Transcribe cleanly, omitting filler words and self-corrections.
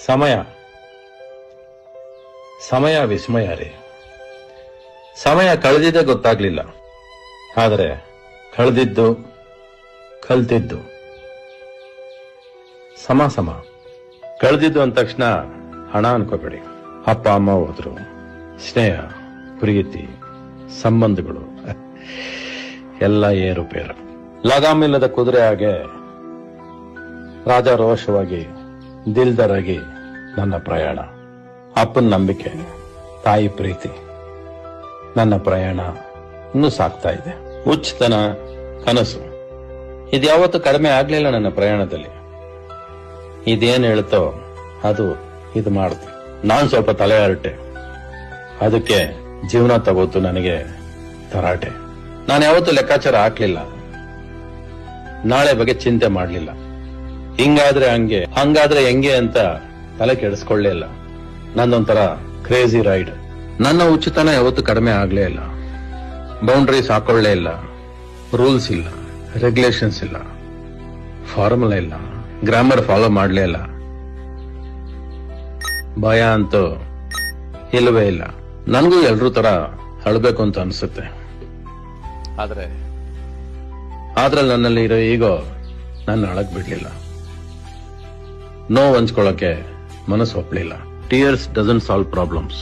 ಸಮಯ ಸಮಯ ವಿಸ್ಮಯ ರೀ. ಸಮಯ ಕಳೆದಿದ್ದೇ ಗೊತ್ತಾಗ್ಲಿಲ್ಲ, ಆದರೆ ಕಳೆದಿದ್ದು ಕಲ್ತಿದ್ದು ಸಮ ಸಮ. ಕಳೆದಿದ್ದು ಅಂದ ತಕ್ಷಣ ಹಣ ಅನ್ಕೋಬೇಡಿ. ಅಪ್ಪ ಅಮ್ಮ ಹೋದ್ರು, ಸ್ನೇಹ, ಪ್ರೀತಿ, ಸಂಬಂಧಗಳು ಎಲ್ಲ ಏರುಪೇರು. ಲಗಾಮಿಲ್ಲದ ಕುದುರೆ ಹಾಗೆ ರಾಜಾರೋಷವಾಗಿ ದಿಲ್ದರಾಗಿ ನನ್ನ ಪ್ರಯಾಣ. ಅಪ್ಪನ ನಂಬಿಕೆ, ತಾಯಿ ಪ್ರೀತಿ, ನನ್ನ ಪ್ರಯಾಣ ಇನ್ನೂ ಸಾಗ್ತಾ ಇದೆ. ಹುಚ್ಚತನ, ಕನಸು ಇದ್ಯಾವತ್ತೂ ಕಡಿಮೆ ಆಗ್ಲಿಲ್ಲ ನನ್ನ ಪ್ರಯಾಣದಲ್ಲಿ. ಇದೇನ್ ಹೇಳ್ತೋ ಅದು ಇದು ಮಾಡುತ್ತೆ. ನಾನ್ ಸ್ವಲ್ಪ ತಲೆ ಹರಟೆ, ಅದಕ್ಕೆ ಜೀವನ ತಗೋತು ನನಗೆ ತರಾಟೆ. ನಾನು ಯಾವತ್ತೂ ಲೆಕ್ಕಾಚಾರ ಹಾಕ್ಲಿಲ್ಲ, ನಾಳೆ ಬಗ್ಗೆ ಚಿಂತೆ ಮಾಡ್ಲಿಲ್ಲ. ಹಿಂಗಾದ್ರೆ ಹಂಗೆ, ಹಂಗಾದ್ರೆ ಹೆಂಗೆ ಅಂತ ತಲೆ ಕೆಡಿಸ್ಕೊಳ್ಳೇ ಇಲ್ಲ. ನಂದೊಂಥರ ಕ್ರೇಜಿ ರೈಡ್. ನನ್ನ ಉಚಿತನ ಯಾವತ್ತೂ ಕಡಿಮೆ ಆಗ್ಲೇ ಇಲ್ಲ. ಬೌಂಡ್ರೀಸ್ ಹಾಕೊಳ್ಳೇ ಇಲ್ಲ, ರೂಲ್ಸ್ ಇಲ್ಲ, ರೆಗ್ಯುಲೇಷನ್ಸ್ ಇಲ್ಲ, ಫಾರ್ಮುಲಾ ಇಲ್ಲ, ಗ್ರಾಮರ್ ಫಾಲೋ ಮಾಡ್ಲೇ ಇಲ್ಲ. ಭಯ ಅಂತೂ ಇಲ್ಲವೇ ಇಲ್ಲ. ನನಗೂ ಎಲ್ರೂ ತರ ಅಳ್ಬೇಕು ಅಂತ ಅನ್ಸುತ್ತೆ, ಆದ್ರೆ ನನ್ನಲ್ಲಿ ಇರೋ ಈಗೋ ನನ್ನ ಅಳಕ್ ಬಿಡ್ಲಿಲ್ಲ. ನೋವು ಹಂಚ್ಕೊಳ್ಳೋಕೆ ಮನಸ್ಸು ಒಪ್ಲಿಲ್ಲ. Tears doesn't solve problems.